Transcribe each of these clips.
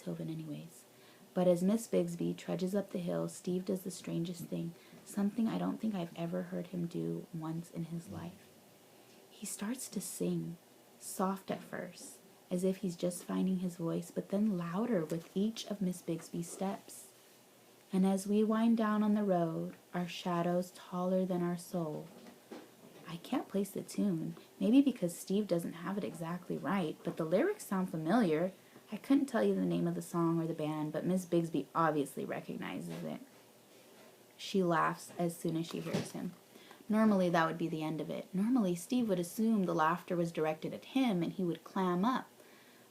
Beethoven anyways. But as Miss Bixby trudges up the hill, Steve does the strangest thing, something I don't think I've ever heard him do once in his life. He starts to sing, soft at first, as if he's just finding his voice, but then louder with each of Miss Bixby's steps. And as we wind down on the road, our shadows taller than our soul. I can't place the tune, maybe because Steve doesn't have it exactly right, but the lyrics sound familiar. I couldn't tell you the name of the song or the band, but Miss Bixby obviously recognizes it. She laughs as soon as she hears him. Normally that would be the end of it. Normally Steve would assume the laughter was directed at him and he would clam up.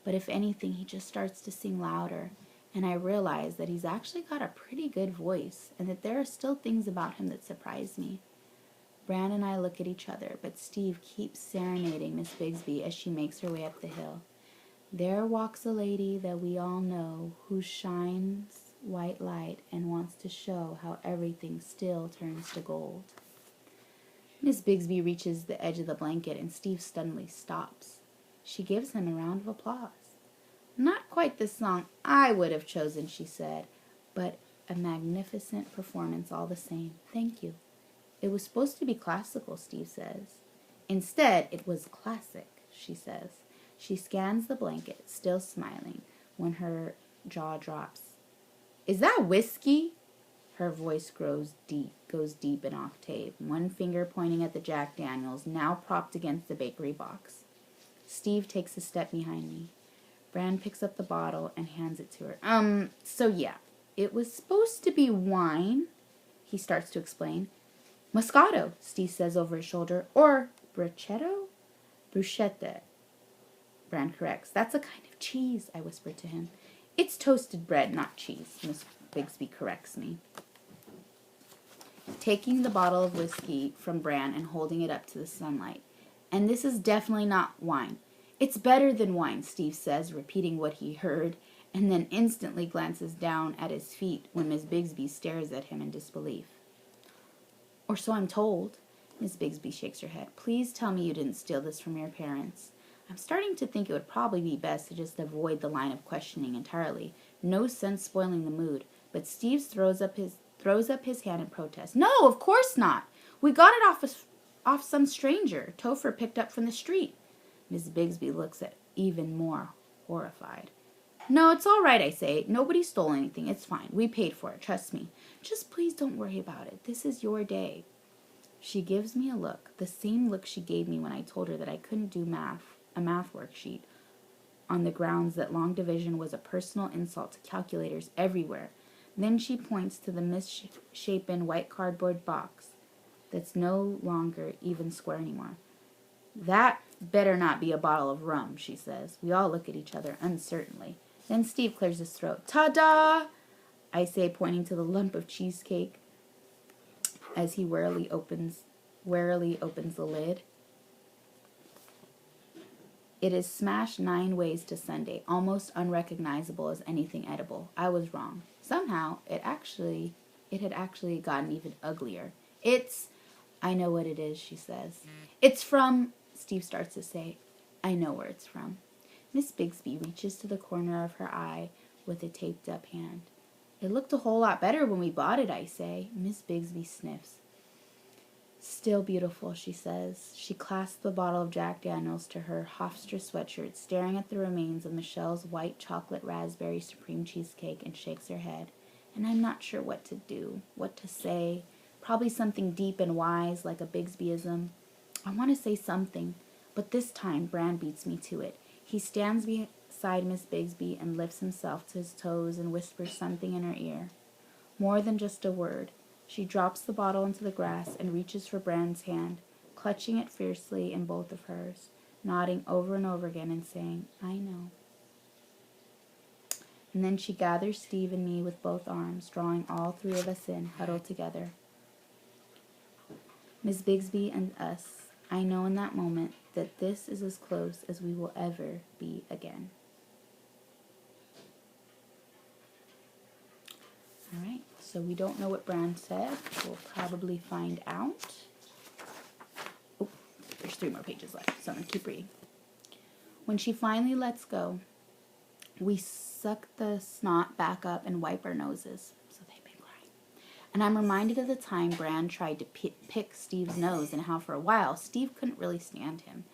But if anything, he just starts to sing louder, and I realize that he's actually got a pretty good voice and that there are still things about him that surprise me. Bran and I look at each other, but Steve keeps serenading Miss Bixby as she makes her way up the hill. There walks a lady that we all know, who shines white light and wants to show how everything still turns to gold. Miss Bixby reaches the edge of the blanket and Steve suddenly stops. She gives him a round of applause. Not quite the song I would have chosen, she said, but a magnificent performance all the same. Thank you. It was supposed to be classical, Steve says. Instead, it was classic, she says. She scans the blanket, still smiling, when her jaw drops. Is that whiskey? Her voice goes deep in octave, one finger pointing at the Jack Daniels, now propped against the bakery box. Steve takes a step behind me. Bran picks up the bottle and hands it to her. So yeah, it was supposed to be wine, he starts to explain. Moscato, Steve says over his shoulder. Or bruschetto? Bruschetta, Bran corrects. That's a kind of cheese, I whisper to him. It's toasted bread, not cheese, Miss Bixby corrects me. Taking the bottle of whiskey from Bran and holding it up to the sunlight. And this is definitely not wine. It's better than wine, Steve says, repeating what he heard, and then instantly glances down at his feet when Miss Bixby stares at him in disbelief. Or so I'm told. Miss Bixby shakes her head. Please tell me you didn't steal this from your parents. I'm starting to think it would probably be best to just avoid the line of questioning entirely. No sense spoiling the mood. But Steve throws up his hand in protest. No, of course not. We got it off some stranger Topher picked up from the street. Miss Bixby looks at even more horrified. No, it's all right, I say. Nobody stole anything. It's fine. We paid for it. Trust me. Just please don't worry about it. This is your day. She gives me a look, the same look she gave me when I told her that I couldn't do a math worksheet, on the grounds that long division was a personal insult to calculators everywhere. Then she points to the misshapen white cardboard box that's no longer even square anymore. That better not be a bottle of rum, she says. We all look at each other uncertainly. Then Steve clears his throat. Ta-da! I say, pointing to the lump of cheesecake as he warily opens the lid. It is smashed 9 ways to Sunday, almost unrecognizable as anything edible. I was wrong. Somehow, it had actually gotten even uglier. I know what it is, she says. It's from, Steve starts to say. I know where it's from. Miss Bixby reaches to the corner of her eye with a taped-up hand. It looked a whole lot better when we bought it, I say. Miss Bixby sniffs. Still beautiful, she says. She clasps the bottle of Jack Daniels to her Hofstra sweatshirt, staring at the remains of Michelle's white chocolate raspberry supreme cheesecake, and shakes her head. And I'm not sure what to do, what to say. Probably something deep and wise, like a Bixbyism. I want to say something, but this time Bran beats me to it. He stands beside Miss Bixby and lifts himself to his toes and whispers something in her ear. More than just a word. She drops the bottle into the grass and reaches for Bran's hand, clutching it fiercely in both of hers, nodding over and over again and saying, I know. And then she gathers Steve and me with both arms, drawing all 3 of us in, huddled together. Miss Bixby and us, I know in that moment that this is as close as we will ever be again. All right, so we don't know what Bran said. We'll probably find out. Oh, there's 3 more pages left, so I'm going to keep reading. When she finally lets go, we suck the snot back up, and wipe our noses. So they've been crying. And I'm reminded of the time Bran tried to pick Steve's nose and how for a while Steve couldn't really stand him.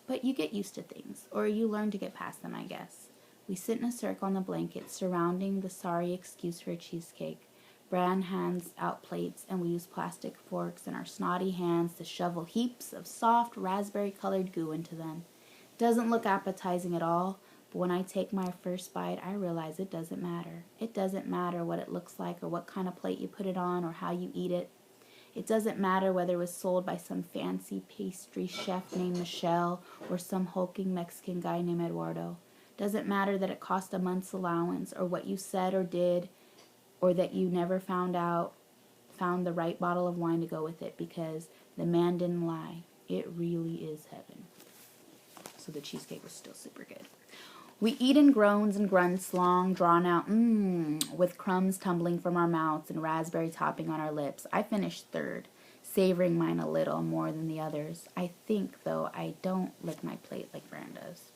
But you get used to things, or you learn to get past them, I guess. We sit in a circle on the blanket surrounding the sorry excuse for a cheesecake. Bran hands out plates, and we use plastic forks in our snotty hands to shovel heaps of soft raspberry-colored goo into them. It doesn't look appetizing at all, but when I take my first bite, I realize it doesn't matter. It doesn't matter what it looks like or what kind of plate you put it on or how you eat it. It doesn't matter whether it was sold by some fancy pastry chef named Michelle or some hulking Mexican guy named Eduardo. It doesn't matter that it cost a month's allowance or what you said or did, or that you never found the right bottle of wine to go with it, because the man didn't lie. It really is heaven. So the cheesecake was still super good. We eat in groans and grunts, long, drawn out, with crumbs tumbling from our mouths and raspberry topping on our lips. I finished third, savoring mine a little more than the others. I think, though, I don't lick my plate like Bran does.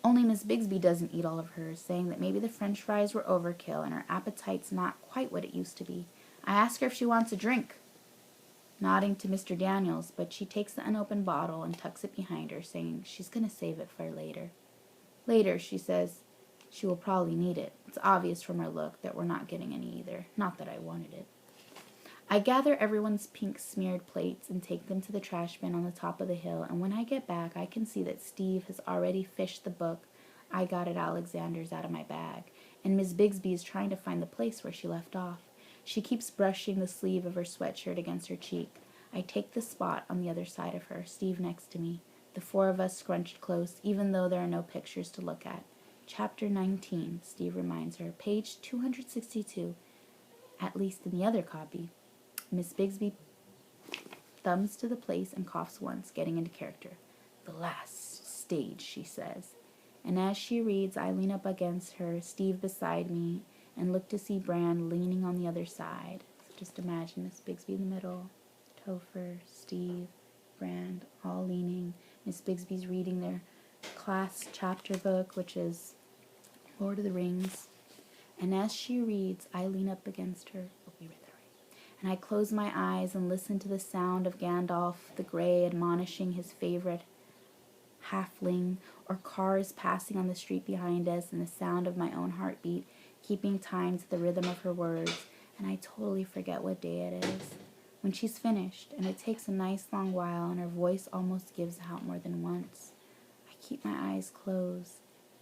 Only Ms Bixby doesn't eat all of hers, saying that maybe the french fries were overkill and her appetite's not quite what it used to be. I ask her if she wants a drink, nodding to Mr. Daniels, but she takes the unopened bottle and tucks it behind her, saying she's going to save it for later. Later, she says she will probably need it. It's obvious from her look that we're not getting any either. Not that I wanted it. I gather everyone's pink-smeared plates and take them to the trash bin on the top of the hill, and when I get back, I can see that Steve has already fished the book I got at Alexander's out of my bag, and Ms. Bixby is trying to find the place where she left off. She keeps brushing the sleeve of her sweatshirt against her cheek. I take the spot on the other side of her, Steve next to me, the four of us scrunched close, even though there are no pictures to look at. Chapter 19, Steve reminds her, page 262, at least in the other copy. Miss Bixby thumbs to the place and coughs once, getting into character. The last stage, she says. And as she reads, I lean up against her, Steve beside me, and look to see Bran leaning on the other side. So just imagine Miss Bixby in the middle, Topher, Steve, Bran, all leaning. Miss Bixby's reading their class chapter book, which is Lord of the Rings. And as she reads, I lean up against her. And I close my eyes and listen to the sound of Gandalf the Grey admonishing his favorite halfling, or cars passing on the street behind us, and the sound of my own heartbeat keeping time to the rhythm of her words, and I totally forget what day it is. When she's finished, and it takes a nice long while, and her voice almost gives out more than once, I keep my eyes closed,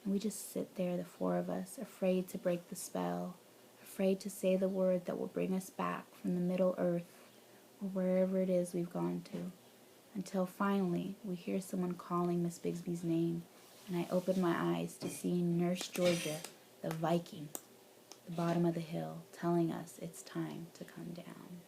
and we just sit there, the four of us, afraid to break the spell, afraid to say the word that will bring us back from the Middle Earth, or wherever it is we've gone to, until finally we hear someone calling Miss Bixby's name, and I open my eyes to see Nurse Georgia, the Viking, at the bottom of the hill, telling us it's time to come down.